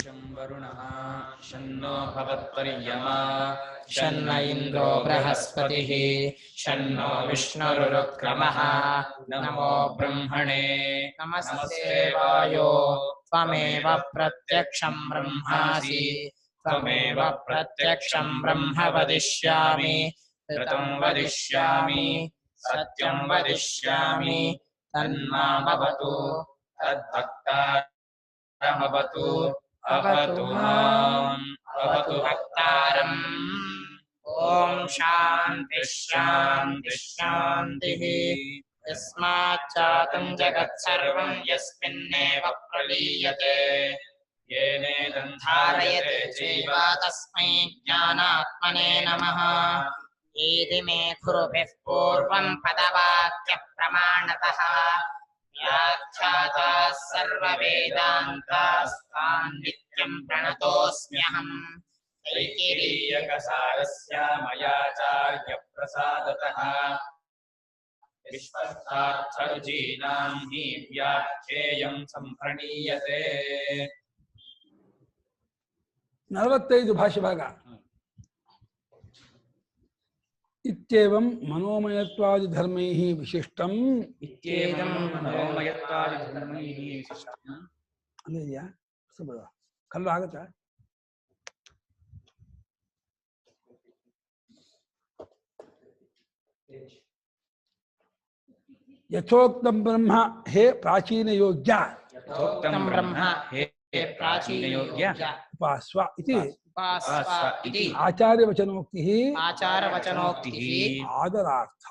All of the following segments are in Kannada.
शं वरुणः शन्नो भवत्पर्यमा शन्न इन्द्रो बृहस्पतिः शन्नो विष्णुरुक्रमः नमो ब्रह्मणे नमस्ते वायो त्वमेव प्रत्यक्षं ब्रह्मासि त्वमेव प्रत्यक्षं ब्रह्म वदिष्यामि ऋतं वदिष्यामि सत्यं वदिष्यामि तन्मामवतु तद्भक्तारमवतु अवतु माम् अवतु भक्तारम्। ॐ शान्ति शान्ति शान्तिः। यस्माच्चातं जगत्सर्वं यस्मिन्नेव प्रलीयते येनेदं धारयते चैव तस्मै ज्ञानात्मने नमः। इति मे गुरुभिः पूर्वं पदवाक्यप्रमाणतः व्याख्याताः सर्ववेदान्तास्तान् नित्यं प्रणतोऽस्म्यहम्। तैत्तिरीयकसारस्य मयाचार्यप्रसादतः विश्वस्तार्थरुचीनां हि व्याख्येयं सम्प्रणीयते। 45 ಭಾಷ್ಯ ಭಾಗ. ಇತ್ಯೇವಂ ಮನೋಮಯತ್ವಾದಿ ಧರ್ಮೈಃ ವಿಶಿಷ್ಟಂ इत्येवं मनोमयत्वादिधर्मैः विशिष्टम् ಅಲ್ಲಿದೆಯಾ ಕಲ್ಲು ಆಗುತ್ತಾ ಯಥೋಕ್ತಂ ಬ್ರಹ್ಮ ಹೇ ಪ್ರಾಚೀನ ಯೋಗ್ಯ यथोक्तं ब्रह्म हे प्राचीनयोग्य ಉಪಾಸ್ವ ಇತಿ उपास्व इति ಆಚಾರ್ಯವಚನೋಕ್ತಿ आचारवचनोक्तिः ಆದರಾರ್ಥ.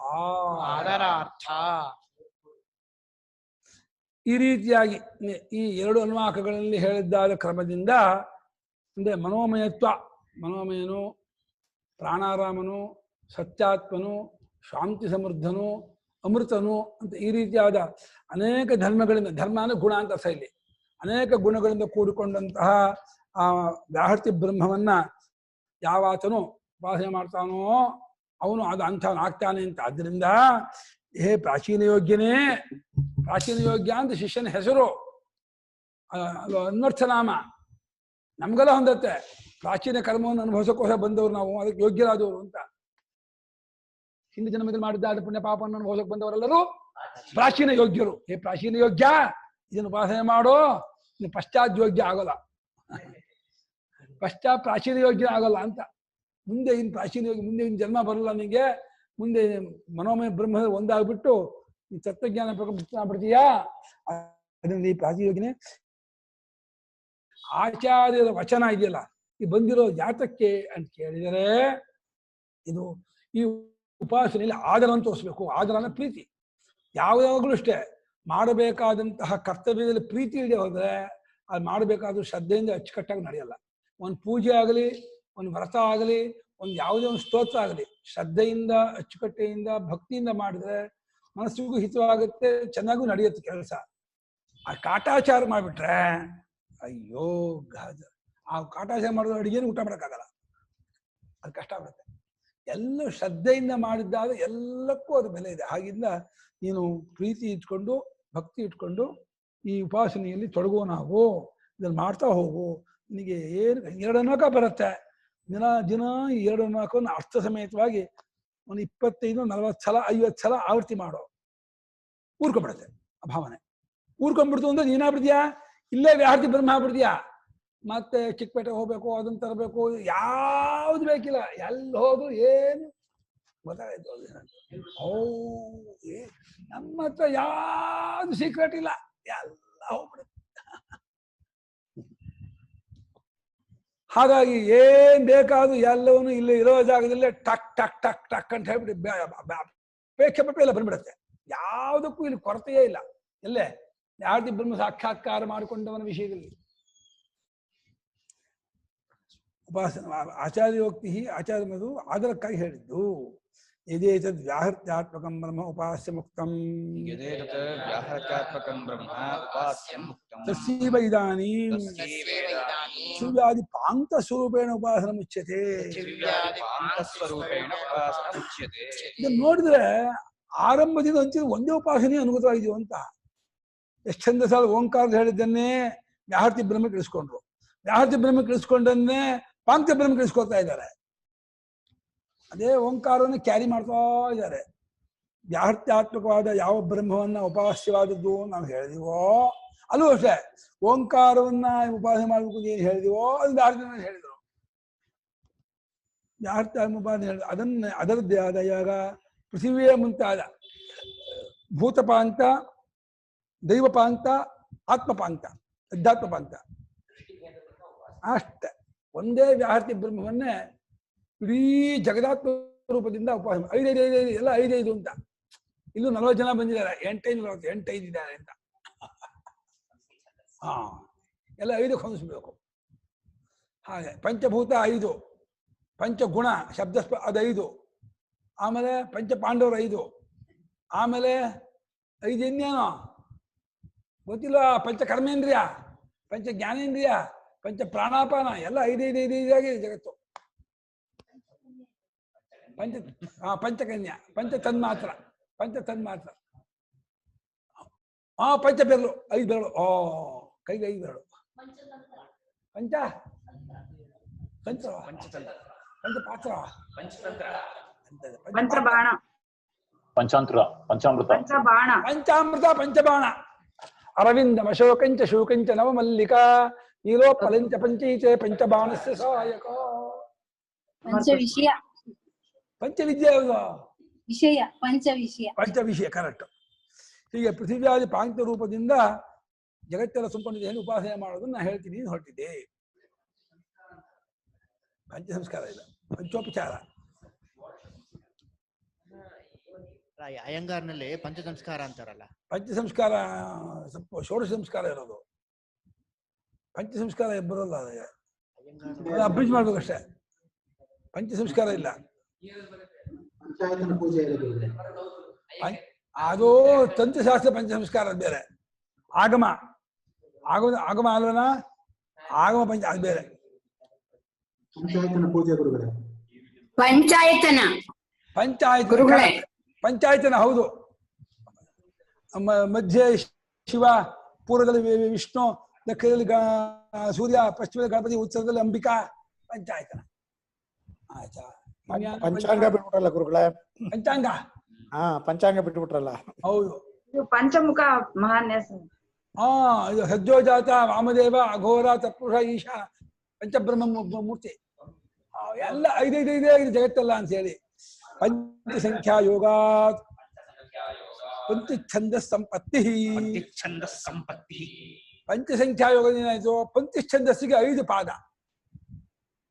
आदरार्थ। ಈ ರೀತಿಯಾಗಿ ಈ ಎರಡು ಅನ್ವಾಕಗಳಲ್ಲಿ ಹೇಳಿದ್ದಾದ ಕ್ರಮದಿಂದ ಅಂದರೆ ಮನೋಮಯನು ಪ್ರಾಣಾರಾಮನು ಸತ್ಯಾತ್ಮನು ಶಾಂತಿ ಸಮೃದ್ಧನು ಅಮೃತನು ಅಂತ ಈ ರೀತಿಯಾದ ಅನೇಕ ಧರ್ಮಗಳಿಂದ, ಧರ್ಮ ಅಂದರೆ ಗುಣ ಅಂತ ಅರ್ಥ ಇಲ್ಲಿ, ಅನೇಕ ಗುಣಗಳಿಂದ ಕೂಡಿಕೊಂಡಂತಹ ಆ ವ್ಯಾಹೃತಿ ಬ್ರಹ್ಮವನ್ನ ಯಾವಾತನು ಉಪಾಸನೆ ಮಾಡ್ತಾನೋ ಅವನು ಅದು ಅಂಥವನಾಗ್ತಾನೆ ಅಂತ. ಆದ್ದರಿಂದ ಹೇ ಪ್ರಾಚೀನ ಯೋಗ್ಯನೇ, ಪ್ರಾಚೀನ ಯೋಗ್ಯ ಅಂತ ಶಿಷ್ಯನ ಹೆಸರು, ಅದು ಅನ್ವರ್ಥನಾಮ, ನಮ್ಗೆಲ್ಲ ಹೊಂದತ್ತೆ. ಪ್ರಾಚೀನ ಕರ್ಮವನ್ನು ಅನುಭವಿಸೋಕೋಸ ಬಂದವರು ನಾವು, ಅದಕ್ಕೆ ಯೋಗ್ಯರಾದವರು ಅಂತ. ಹಿಂದಿನ ಜನ್ಮದಲ್ಲಿ ಮಾಡಿದ್ದಾದ ಪುಣ್ಯ ಪಾಪವನ್ನು ಅನುಭವಿಸಕ್ಕೆ ಬಂದವರೆಲ್ಲರೂ ಪ್ರಾಚೀನ ಯೋಗ್ಯರು. ಹೇ ಪ್ರಾಚೀನ ಯೋಗ್ಯ, ಇದನ್ನು ಉಪಾಸನೆ ಮಾಡೋ, ಇನ್ನು ಪಶ್ಚಾತ್ ಯೋಗ್ಯ ಆಗೋಲ್ಲ, ಪ್ರಾಚೀನ ಯೋಗ್ಯ ಆಗೋಲ್ಲ ಅಂತ. ಮುಂದೆ ಇನ್ನು ಪ್ರಾಚೀನ ಯೋಗ್ಯ, ಮುಂದೆ ಇನ್ನು ಜನ್ಮ ಬರಲ್ಲ ನಿಮಗೆ, ಮುಂದೆ ಮನೋಮಯ ಬ್ರಹ್ಮ ಒಂದಾಗ್ಬಿಟ್ಟು ಈ ತತ್ವಜ್ಞಾನ ಬಿಡ್ತೀಯಾ, ಅದರಿಂದ ಈ ಪ್ರಾಚೀನ ಯೋಗಿನೇ. ಆಚಾರ್ಯರ ವಚನ ಇದೆಯಲ್ಲ, ಈ ಬಂದಿರೋ ಜಾತಕ್ಕೆ ಅಂತ ಕೇಳಿದರೆ, ಇದು ಈ ಉಪಾಸನೆಯಲ್ಲಿ ಆದರವನ್ನು ತೋರಿಸ್ಬೇಕು. ಆದರ ಅಂದ್ರೆ ಪ್ರೀತಿ. ಯಾವಾಗಲೂ ಅಷ್ಟೇ, ಮಾಡಬೇಕಾದಂತಹ ಕರ್ತವ್ಯದಲ್ಲಿ ಪ್ರೀತಿ ಇಲ್ಲದೆ ಹೋದ್ರೆ ಅದು ಮಾಡಬೇಕಾದ್ರೂ ಶ್ರದ್ಧೆಯಿಂದ ಅಚ್ಚುಕಟ್ಟಾಗಿ ನಡೆಯಲ್ಲ. ಒಂದು ಪೂಜೆ ಆಗಲಿ, ಒಂದು ವ್ರತ ಆಗಲಿ, ಒಂದು ಯಾವುದೇ ಒಂದು ಸ್ತೋತ್ರ ಆಗಲಿ, ಶ್ರದ್ಧೆಯಿಂದ ಅಚ್ಚುಕಟ್ಟೆಯಿಂದ ಭಕ್ತಿಯಿಂದ ಮಾಡಿದ್ರೆ ಮನಸ್ಸಿಗೂ ಹಿತವಾಗುತ್ತೆ, ಚೆನ್ನಾಗೂ ನಡೆಯುತ್ತೆ ಕೆಲಸ. ಆ ಕಾಟಾಚಾರ ಮಾಡಿಬಿಟ್ರೆ ಅಯ್ಯೋ ಗಾಜ, ಆ ಕಾಟಾಚಾರ ಮಾಡಿದ್ರೆ ಅಡುಗೆನೂ ಊಟ ಮಾಡೋಕ್ಕಾಗಲ್ಲ, ಅದು ಕಷ್ಟ ಆಗುತ್ತೆ. ಎಲ್ಲ ಶ್ರದ್ಧೆಯಿಂದ ಮಾಡಿದ್ದಾದ್ರೆ ಎಲ್ಲಕ್ಕೂ ಅದು ಬೆಲೆ ಇದೆ. ಹಾಗಿಂದ ನೀನು ಪ್ರೀತಿ ಇಟ್ಕೊಂಡು ಭಕ್ತಿ ಇಟ್ಕೊಂಡು ಈ ಉಪಾಸನೆಯಲ್ಲಿ ತೊಡಗೋ, ನಾವು ಇದನ್ನು ಮಾಡ್ತಾ ಹೋಗು. ನಿನಗೆ ಏನು 2 ಅನ್ವಕ ಬರುತ್ತೆ. ದಿನ 2 ಅನ್ವಕವನ್ನು ಅರ್ಥ ಸಮೇತವಾಗಿ ಒಂದು 25-40 ಸಲ 50 ಸಲ ಆವೃತ್ತಿ ಮಾಡೋ, ಊರ್ಕೊಂಡ್ಬಿಡುತ್ತೆ ಆ ಭಾವನೆ. ಊರ್ಕೊಂಡ್ಬಿಡ್ತು ಅಂದ್ರೆ ನೀನಾಗ್ಬಿಡ್ತೀಯಾ, ಇಲ್ಲೇ ವ್ಯಾಹೃತಿ ಬ್ರಹ್ಮ ಆಗ್ಬಿಡ್ತೀಯಾ. ಮತ್ತೆ ಚಿಕ್ಕಪೇಟೆ ಹೋಗ್ಬೇಕು, ಅದನ್ನ ತರಬೇಕು, ಯಾವ್ದು ಬೇಕಿಲ್ಲ, ಎಲ್ಲಿ ಹೋದ್ರು ಏನು ಗೊತ್ತಾಯ್ತು. ನಮ್ಮ ಹತ್ರ ಯಾವ್ದು ಸೀಕ್ರೆಟ್ ಇಲ್ಲ, ಎಲ್ಲ ಹೋಗ್ಬಿಡುತ್ತೆ. ಹಾಗಾಗಿ ಏನ್ ಬೇಕಾದ್ರೂ ಎಲ್ಲವನ್ನೂ ಇಲ್ಲಿ ಇರೋ ಜಾಗದಲ್ಲೇ ಟಕ್ ಟಕ್ ಟಕ್ ಟಕ್ ಅಂತ ಹೇಳ್ಬಿಟ್ಟು ಅಪೇಕ್ಷೆ ಎಲ್ಲ ಬಂದ್ಬಿಡುತ್ತೆ. ಯಾವುದಕ್ಕೂ ಇಲ್ಲಿ ಕೊರತೆಯೇ ಇಲ್ಲ. ಎಲ್ಲೇ ಯಾರ್ದಿ ಬ್ರಹ್ಮ ಸಾಕ್ಷಾತ್ಕಾರ ಮಾಡಿಕೊಂಡವನ ವಿಷಯದಲ್ಲಿ ಉಪಾಸನ ಆಚಾರ್ಯೋಕ್ತಿ ಆಚಾರ್ಯದು ಆದರಕ್ಕಾಗಿ ಹೇಳಿದ್ದು. ಯದೇತದ್ ವ್ಯಾಹೃತ್ಯಾತ್ಮಕಂ ಬ್ರಹ್ಮ ಉಪಾಸ್ಯ ಮುಕ್ತಂ ತಸ್ಸೈವ ಇದಾನೀಂ ಶಿವ್ಯಾದಿ ಪಾಂತ ಸ್ವರೂಪೇಣ ಉಪಾಸನ ಮುಚ್ಯತೆ. ಇದನ್ನು ನೋಡಿದ್ರೆ ಆರಂಭದಿಂದ ಅಂಚಿನ ಒಂದೇ ಉಪಾಸನೆ ಅನುಗತವಾಗಿದೆಯೋ ಅಂತ. ಎಷ್ಟು ಚಂದ ಸಾಲ ಓಂಕಾರ ಹೇಳಿದ್ದನ್ನೇ ವ್ಯಾಹೃತಿ ಬ್ರಹ್ಮಕ್ಕೆ ಇಳಿಸ್ಕೊಂಡ್ರು. ವ್ಯಾಹೃತಿ ಬ್ರಹ್ಮ ಇಳಿಸ್ಕೊಂಡನ್ನೇ ಪಾಂಕ್ತ ಬ್ರಹ್ಮ ಇಳಿಸ್ಕೊಳ್ತಾ ಇದ್ದಾರೆ. ಅದೇ ಓಂಕಾರವನ್ನು ಕ್ಯಾರಿ ಮಾಡ್ತಾ ಇದ್ದಾರೆ. ವ್ಯಾಹೃತ್ಯಾತ್ಮಕವಾದ ಯಾವ ಬ್ರಹ್ಮವನ್ನ ಉಪಾಸ್ಯವಾದದ್ದು ನಾವು ಹೇಳಿದೀವೋ ಅಲ್ಲೂ ಅಷ್ಟೇ ಓಂಕಾರವನ್ನ ಉಪಾಸನೆ ಮಾಡಬೇಕು ಏನು ಹೇಳಿದೀವೋ ಅದು ವ್ಯಾಹೃತ್ಯ ಹೇಳಿದ್ರು. ವ್ಯಾಹೃತ್ಯ ಉಪಾಸನೆ ಹೇಳಿದ್ರು ಅದರದ್ದೇ ಆದ ಯಾಗ ಪೃಥಿವಿಯ ಮುಂತಾದ ಭೂತಪಾಂತ, ದೈವಪಾಂತ, ಆತ್ಮಪಾಂತ, ಅಧ್ಯಾತ್ಮಪಾಂತ ಅಷ್ಟೆ. ಒಂದೇ ವ್ಯಾಹೃತಿ ಬ್ರಹ್ಮವನ್ನೇ ಇಡೀ ಜಗದಾತ್ಮ ರೂಪದಿಂದ ಉಪಾಸನೆ 5 ಎಲ್ಲ 5 ಅಂತ. ಇಲ್ಲೂ 40 ಜನ ಬಂದಿದ್ದಾರೆ, 8 ಇದ್ದಾರೆ ಅಂತ. ಹಾ ಎಲ್ಲ 5 ಹೊಂದಿಸ್ಬೇಕು. ಹಾಗೆ ಪಂಚಭೂತ 5, ಪಂಚಗುಣ ಶಬ್ದ ಅದು 5, ಆಮೇಲೆ ಪಂಚಪಾಂಡವರು 5, ಆಮೇಲೆ 5 ಇನ್ನೇನೋ ಗೊತ್ತಿಲ್ಲ, ಪಂಚ ಕರ್ಮೇಂದ್ರಿಯ, ಪಂಚ ಜ್ಞಾನೇಂದ್ರಿಯ, ಪಂಚ ಪ್ರಾಣಾಪಾನ ಎಲ್ಲ 5 ಆಗಿದೆ ಜಗತ್ತು. ಪಂಚಕನ್ಯಾ, ಪಂಚ ತನ್ಮಾತ್ರ, ಪಂಚ ಬೆರಳು 5 ಬೆರಳು, ಕೈಗೆ 5 ಬೆರಳು, ಪಂಚ ಪಾತ್ರ, ಪಂಚಾಮೃತ, ಪಂಚಬಾಣ, ಅರವಿಂದಮ ಶೋಕಂಚ ಶೂಕಂಚ ನವಮಲ್ಲಿಕಾ ನೀಲೋಪಲಂಚ ಪಂಚೈಚೆ ಪಂಚಬಾಣಸ್ಯ ಸಹಾಯಕ. ಪಂಚವಿಷಯ, ಪಂಚವಿದ್ಯೆ ಯಾವುದು? ವಿಷಯ, ಪಂಚವಿಷಯ, ಪಂಚವಿಷಯ ಕರೆಕ್ಟ್. ಹೀಗೆ ಪೃಥಿವ್ಯಾದಿ ಪಾಂಕ್ತ ರೂಪದಿಂದ ಜಗತ್ತೆಲ್ಲ ತುಂಬಿಕೊಂಡಿದೆ ಎಂದು ಉಪಾಸನೆ ಮಾಡೋದನ್ನ ನಾ ಹೇಳ್ತೀನಿ, ಹೊರಟಿದ್ದೆ. ಪಂಚ ಸಂಸ್ಕಾರ ಇಲ್ಲ, ಪಂಚೋಪಚಾರ. ಅಯ್ಯಂಗಾರ್ನಲ್ಲಿ ಪಂಚ ಸಂಸ್ಕಾರ ಅಂತಾರಲ್ಲ, ಪಂಚ ಸಂಸ್ಕಾರ ಸ್ವಲ್ಪ ಷೋಡಶ ಸಂಸ್ಕಾರ ಇರೋದು, ಪಂಚ ಸಂಸ್ಕಾರ ಬರೋಲ್ಲ. ಅದು ಅಬ್ರಿಜ್ ಮಾಡ್ಬೇಕಷ್ಟೇ, ಪಂಚ ಸಂಸ್ಕಾರ ಇಲ್ಲ. ಅದು ತಂತ್ರಶಾಸ್ತ್ರ ಪಂಚ ಸಂಸ್ಕಾರ ಬೇರೆ, ಆಗಮ ಅಲ್ವನ, ಆಗಮ ಪಂಚ ಅದು ಬೇರೆ. ಪಂಚಾಯತನ ಹೌದು. ಮಧ್ಯೆ ಶಿವ, ಪೂರ್ವದಲ್ಲಿ ವಿಷ್ಣು, ದಕ್ಷಿಣದಲ್ಲಿ ಸೂರ್ಯ, ಪಶ್ಚಿಮದಲ್ಲಿ ಗಣಪತಿ, ಉತ್ತರದಲ್ಲಿ ಅಂಬಿಕಾ, ಪಂಚಾಯತನ. ಆಯ್ತಾ? ಪಂಚಾಂಗ ಬಿಟ್ಬಿಟ್ರಲ್ಲ ಗುರುಗಳೇ, ಪಂಚಾಂಗ ಪಂಚಾಂಗ ಬಿಟ್ಬಿಟ್ರಲ್ಲ. ಹೌದು, ಪಂಚಮುಖ ಮಹಾನ್ಯಾಸ. ಇದು ಸಜ್ಜೋಜಾತ, ವಾಮದೇವ, ಅಘೋರ, ತತ್ಪುರುಷ, ಈಶಾ, ಪಂಚಬ್ರಹ್ಮ ಮೂರ್ತಿ ಎಲ್ಲ 5 ಜಗತ್ತಲ್ಲ ಅಂತ ಹೇಳಿ. ಪಂಚಸಂಖ್ಯಾ ಯೋಗಾತ್ ಪಂಚಛಂದ ಸಂಪತ್ತಿ. ಪಂಚಸಂಖ್ಯಾ ಯೋಗದಿಂದ ಏನಾಯ್ತು? ಪಂಚಛಂದಸ್ಸಿಗೆ 5 ಪಾದ,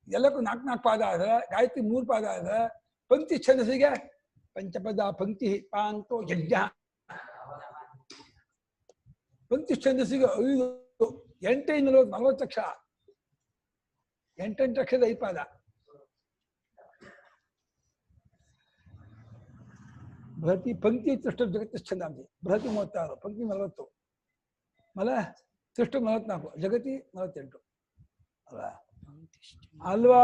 ಎಲ್ಲಕ್ಕೂ 4 ಪಾದ ಆದ್ರೆ, ಗಾಯತ್ರಿ 3 ಪಾದ ಆದ್ರೆ, ಪಂಚಛಂದಸ್ಸಿಗೆ ಪಂಚಪದ ಪಂಕ್ತಿ ಪಾಂತೋ ಯಜ್ಞ. ಪಂಚಛಂದಸ್ಸಿಗೆ 5, 8 40 ಅಕ್ಷರ, 8 ಅಕ್ಷರದ 5 ಪಾದ. ಬೃಹತಿ ಪಂಕ್ತಿ ತೃಷ್ಟ ಜಗತ್ತು ಛಂದಾಂಸಿ. ಬೃಹತಿ 36, ಪಂಕ್ತಿ 40, ಮಲ ತೃಷ್ಟ 44, ಜಗತಿ 48 ಅಲ್ವಾ?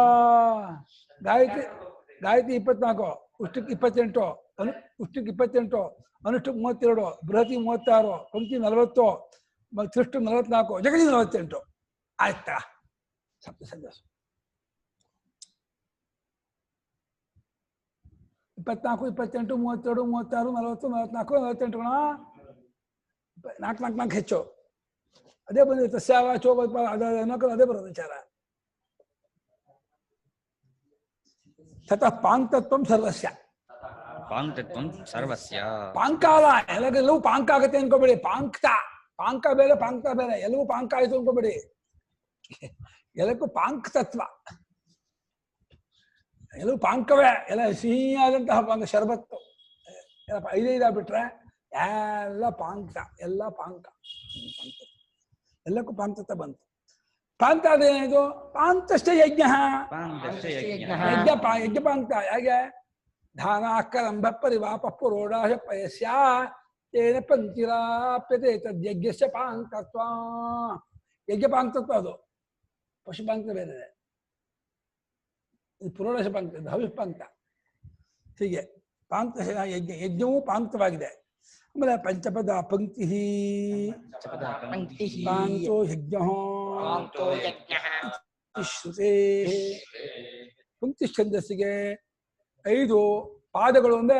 ಗಾಯತ್ರಿ 24, ಉಷ್ಟಕ್ಕೆ 28, ಉಷ್ಟಕ್ಕೆ 28, ಅನುಷ್ಟಕ್ಕೆ 32, ಬೃಹತಿ 36, ಪಂಕ್ತಿ 40, ತೃಷ್ಟ 44, ಜಗತಿ 48. ಆಯ್ತಾ? ಸಪ್ತ ಛಂದಸ್ಸು 24, 28, 32, 36, 40, 44, 48 ಗಣ 4 ಹೆಚ್ಚು. ಅದೇ ಬಂದಿದೆ ತಸ್ಯಾವ ಚೋಪ ಅದೇ ಬರೋದು ವಿಚಾರ. ತತಃ ಪಾಂಕ್ತತ್ವಂ ಸರ್ವಸ್ಯ. ಪಾಂಕ್ತತ್ವಂ ಸರ್ವಸ್ಯ. ಪಾಂಕಾಲ ಎಲ್ಲವೂ ಪಾಂಕ ಆಗತ್ತೆ ಅನ್ಕೋಬೇಡಿ. ಪಾಂಕ ಬೇರೆ, ಪಾಂಕ್ತ ಬೇರೆ. ಎಲ್ಲವೂ ಪಾಂಕ ಆಯ್ತು ಅನ್ಕೋಬೇಡಿ. ಎಲ್ಲಕ್ಕೂ ಪಾಂಕ್ತತ್ವ, ಎಲ್ಲವೂ ಪಾಂಕವೇ. ಎಲ್ಲ ಸಿಹಿಯಾದಂತಹ ಪಾಂಕ, ಶರ್ಬತ್ತು ಎಲ್ಲ 5 ಆಗ್ಬಿಟ್ರೆ ಎಲ್ಲ ಪಾಂಕ್ತ, ಎಲ್ಲ ಪಾಂಕ. ಎಲ್ಲಕ್ಕೂ ಪಾಂಕ್ತತ್ವ ಬಂತು. ಪಾಂಕ್ತ ಅದೇನಿದು? ಪಾಂಕ್ತಶ್ಚ ಯಜ್ಞ. ಯಜ್ಞಪಾಂಕ್ತ ಹೇಗೆ? ಧಾನಾಕರಂಭ ಪರಿವಾಪ ಪುರೋಡಾಶ ಪಯಸ್ಯ ತೇನ ಪಂಕ್ತಿರಾಪ್ಯತೆ ತದ್ಯಜ್ಞಸ್ಯ ಪಾಂಕ್ತತ್ವ. ಯಜ್ಞಪಾಂಕ್ತತ್ವ ಅದು. ಪಶುಪಾಂಕ್ತ ಬೇರೆ, ಇದು ಪುರೋಡಾಶ ಪಾಂಕ್ತ, ಹವಿಷ್ಪಾಂಕ್ತ. ಹೀಗೆ ಪಾಂಕ್ತ ಯಜ್ಞವೂ ಪಾಂಕ್ತವಾಗಿದೆ. ಆಮೇಲೆ ಪಂಚಪದ ಪಂಕ್ತಿ ಪಾಂಕ್ತೋ ಯಜ್ಞ ಓಂತೋ ಯಜ್ಞಃ ಶ್ರುತೇಃ. ಪಂಕ್ತಿ ಛಂದಸ್ಸಿಗೆ 5 ಪಾದಗಳು ಅಂದ್ರೆ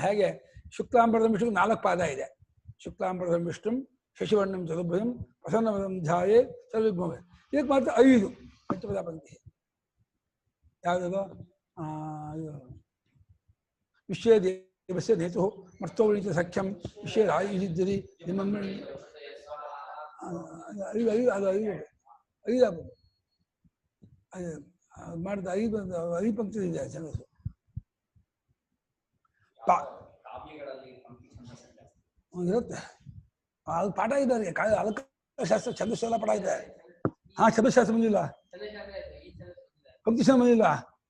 ಹೇಗೆ ಶುಕ್ಲಾಂಬರದಂ ವಿಷ್ಣು 4 ಪಾದ ಇದೆ. ಶುಕ್ಲಾಂಬರದಂ ವಿಷ್ಣು ಶಶಿವರ್ಣಂ ಚತುರ್ಭುಜಂ ಪ್ರಸನ್ನವದಂ ಧ್ಯಾಯೇ ಸರ್ವವಿಘ್ನೋಪೇ. ಇದಕ್ಕೆ ಮಾತ್ರ 5 ಪಂಚಪದ ಪಂಕ್ತಿ. ಯಾವುದದು? ವಿಶ್ವೇ ದೇವಸ್ಯ ನೇತು ಮರ್ತೋಳಿತ ಸಖ್ಯಂ ವಿಶ್ವೇ ರಾಯುಜಿದ್ಯರಿ ನಿಮ್ಮ ಅದು 5 ಆಗ್ಬೋದು. ಮಾಡಿದ 5 ಪಂಕ್ತಿ ಇದೆ ಛಂದಸ್ಸು. ಇರುತ್ತೆ ಅದು ಪಾಠ ಇದ್ದಾರೆ. ಅಲಂಕಾರಶಾಸ್ತ್ರ ಛಂದಸ್ಸೆಲ್ಲ ಪಾಠ ಇದೆ. ಹಾ, ಛಂದಸ್ಶಾಸ್ತ್ರ ಬಂದಿಲ್ಲ, ಪಂಕ್ತಿ ಬಂದಿಲ್ಲ.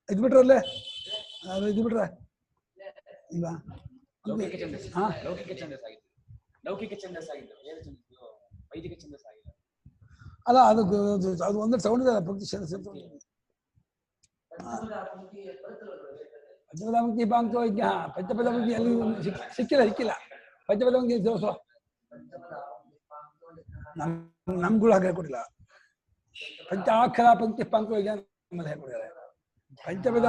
ಇದು ಬಿಟ್ರಲ್ಲೇ ಇದು ಬಿಟ್ರೆ ಇಲ್ವಾ? ಲೌಕಿಕ ಛಂದಸ್ಸು, ಹಾ, ಲೌಕಿಕ ಛಂದಸ್ಸಾಗಿತ್ತು, ಲೌಕಿಕ ಛಂದಸ್ಸಾಗಿತ್ತು, ವೇದ ಛಂದಸ್ಸು ವೈದಿಕ ಛಂದಸ್ಸಾಗಿಲ್ಲ. ಅಲ್ಲ ಅದು ಒಂದೇ ತಗೊಂಡಿದ್ದಾರೆ ಪಂಕ್ತಿ ಛಂದಸ್ಸು. ಪಂಚಪದ ಪಂಕ್ತಿ ಪಾಂಕ್ತಿ ಯಜ್ಞ. ಪಂಚಪದ ಪಂಕ್ತಿ ಅಲ್ಲಿ ಸಿಕ್ಕಿಲ್ಲ. ಪಂಚಪದ ಪಂಕ್ತಿ ದೋಸ ನಮ್ಗಳು ಹಾಗೆ ಹೇಳ್ಕೊಟ್ಟಿಲ್ಲ. ಪಂಚಾಕ್ಷರ ಪಂಕ್ತಿ ಪಾಂಕ್ತಿ ಯಜ್ಞ ನಮ್ಮಲ್ಲಿ ಹೇಳ್ಕೊಟ್ಟಿದ್ದಾರೆ. ಪಂಚಪದ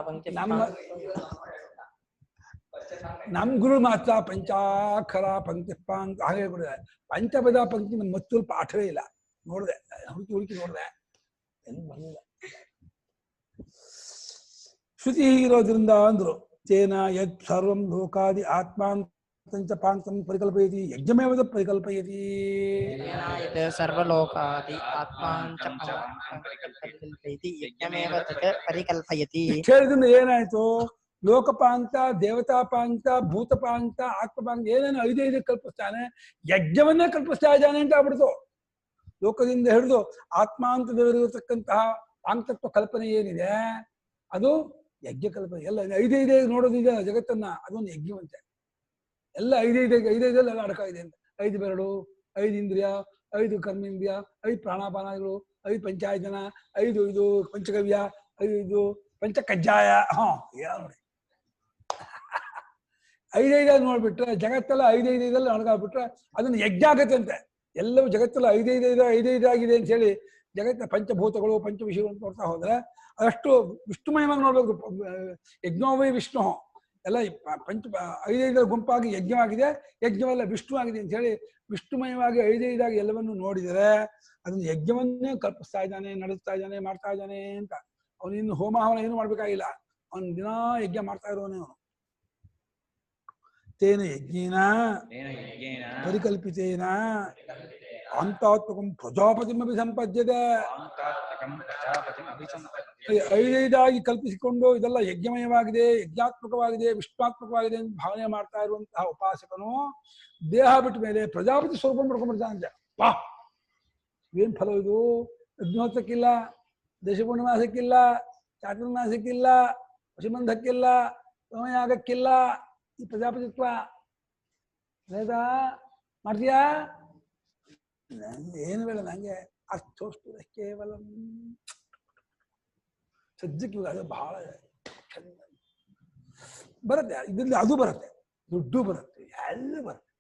ಪಂಕ್ತಿ ನಮ್ ಗುರು ಮಾತ್ರ ಪಂಚಾಕ್ಷರ ಪಂಕ್ತಿ ಪಾಂಕ್ ಹಾಗೆ ಹೇಳ್ಕೊಟ್ಟಿದ್ದಾರೆ. ಪಂಚಪದ ಪಂಕ್ತಿ ನಮ್ಮ ಮತ್ತೊಂದು ಪಾಠವೇ ಇಲ್ಲ. ನೋಡಿದೆ, ಹುಡುಕಿ ನೋಡಿದೆ, ಏನು ಬಂದಿಲ್ಲ. ಶ್ರುತಿ ಹೀಗಿರೋದ್ರಿಂದ ಅಂದ್ರು ತೇನ ಯತ್ ಸರ್ವಂ ಲೋಕಾದಿ ಆತ್ಮಾಂತಂಚ ಪಾಂಕ್ತಂ ಪರಿಕಲ್ಪಯತಿ ಯಜ್ಞಮೇವದ ಪರಿಕಲ್ಪಯತಿ. ಸರ್ವಲೋಕಾದಿ ಆತ್ಮಾಂಚ ಪರಿಕಲ್ಪಯತಿ ಯಜ್ಞಮೇವ ತತ್ ಪರಿಕಲ್ಪಯತಿ. ಹೇಳಿದ್ರಿಂದ ಏನಾಯ್ತು? ಲೋಕಪಾಂತ, ದೇವತಾಪಾಂತ, ಭೂತಪಾಂತ, ಆತ್ಮಪಾಂತ ಏನೇನು 5 ಕಲ್ಪಿಸ್ತಾನೆ, ಯಜ್ಞವನ್ನೇ ಕಲ್ಪಿಸ್ತಾ ಇದ್ದಾನೆ ಅಂತ ಆಗ್ಬಿಡ್ತು. ಲೋಕದಿಂದ ಹಿಡಿದು ಆತ್ಮಾಂತದವರಿರತಕ್ಕಂತಹ ಪಾಂಕ್ತತ್ವ ಕಲ್ಪನೆ ಏನಿದೆ ಅದು ಯಜ್ಞ ಕಲ್ಪನೆ. ಎಲ್ಲ 5 ನೋಡೋದಿದೆ ಜಗತ್ತನ್ನ, ಅದೊಂದು ಯಜ್ಞವಂತೆ. ಎಲ್ಲ 5 ಎಲ್ಲ ಅಡಕ ಇದೆ ಅಂತ. 5 ಬೆರಳು, 5 ಇಂದ್ರಿಯ, 5 ಕರ್ಮೇಂದ್ರಿಯ, 5 ಪ್ರಾಣಾಪಾನಗಳು, 5 ಪಂಚಾಯತನ, 5 ಇದು ಪಂಚಗವ್ಯ, 5 ಪಂಚಕಜ್ಜಾಯ. ಹಾ, ನೋಡಿ 5 ನೋಡ್ಬಿಟ್ರೆ ಜಗತ್ತೆಲ್ಲ 5 ಅಡಗಾಗ್ಬಿಟ್ರೆ ಅದನ್ನ ಯಜ್ಞ ಆಗತ್ತಂತೆ. ಎಲ್ಲವೂ ಜಗತ್ತೆಲ್ಲ 5 ಆಗಿದೆ ಅಂತ ಹೇಳಿ ಜಗತ್ತಿನ ಪಂಚಭೂತಗಳು ಪಂಚವಿಷಯಗಳು ಅಂತ ನೋಡ್ತಾ ಹೋದ್ರೆ ಅದಷ್ಟು ವಿಷ್ಣುಮಯವಾಗಿ ನೋಡ್ಬೇಕು. ಯಜ್ಞೋವೈ ವಿಷ್ಣು ಎಲ್ಲ ಪಂಚ 5 ಗುಂಪಾಗಿ ಯಜ್ಞವಾಗಿದೆ, ಯಜ್ಞವೆಲ್ಲ ವಿಷ್ಣು ಆಗಿದೆ ಅಂತ ಹೇಳಿ ವಿಷ್ಣುಮಯವಾಗಿ 5 ಎಲ್ಲವನ್ನು ನೋಡಿದರೆ ಅದನ್ನು ಯಜ್ಞವನ್ನೇ ಕಲ್ಪಿಸ್ತಾ ಇದ್ದಾನೆ, ನಡೆಸ್ತಾ ಇದ್ದಾನೆ, ಮಾಡ್ತಾ ಇದ್ದಾನೆ ಅಂತ. ಅವನು ಇನ್ನು ಹೋಮ ಹವನ ಏನು ಮಾಡ್ಬೇಕಾಗಿಲ್ಲ, ಅವನು ದಿನಾ ಯಜ್ಞ ಮಾಡ್ತಾ ಇರೋನೇ ಅವನು. ತೇನ ಯಜ್ಞೇನ ಪರಿಕಲ್ಪಿತೇನ ಅಂತಾತ್ಮಕಂ ಪ್ರಜಾಪತಿಮಪಿ ಸಂಪದ್ಯತೆ. 5 ಕಲ್ಪಿಸಿಕೊಂಡು ಇದೆಲ್ಲ ಯಜ್ಞಮಯವಾಗಿದೆ, ಯಜ್ಞಾತ್ಮಕವಾಗಿದೆ, ವಿಷ್ಣಾತ್ಮಕವಾಗಿದೆ ಅಂತ ಭಾವನೆ ಮಾಡ್ತಾ ಇರುವಂತಹ ಉಪಾಸಕನು ದೇಹ ಬಿಟ್ಟ ಮೇಲೆ ಪ್ರಜಾಪತಿ ಸ್ವರೂಪ ಮಾಡ್ಕೊಂಡ್ಬಿಡ್ತಾನಂತೆ. ವಾ, ಏನ್ ಫಲ ಇದು! ಅಗ್ನಿಹೋತ್ರಕ್ಕಿಲ್ಲ, ದೇಶಪೂರ್ಣಿಮಾಸಕ್ಕಿಲ್ಲ, ಚಾತುರ್ಮಾಸಕ್ಕಿಲ್ಲ, ವಶಿಬಂಧಕ್ಕಿಲ್ಲ, ಸಮಯಾಗಕ್ಕಿಲ್ಲ. ಈ ಪ್ರಜಾಪತಿತ್ವ ವೇದ ಮಾಡ್ತೀಯಾ? ಏನು ಬೇಡ ನಂಗೆ. ಅರ್ಥೋಸ್ತು ಕೇವಲ ಸದ್ಯಕ್ಕೆ ಅದು ಬಹಳ ಚಂದ ಬರುತ್ತೆ. ಇದರಿಂದ ಅದು ಬರುತ್ತೆ, ದುಡ್ಡು ಬರುತ್ತೆ, ಎಲ್ಲ ಬರುತ್ತೆ.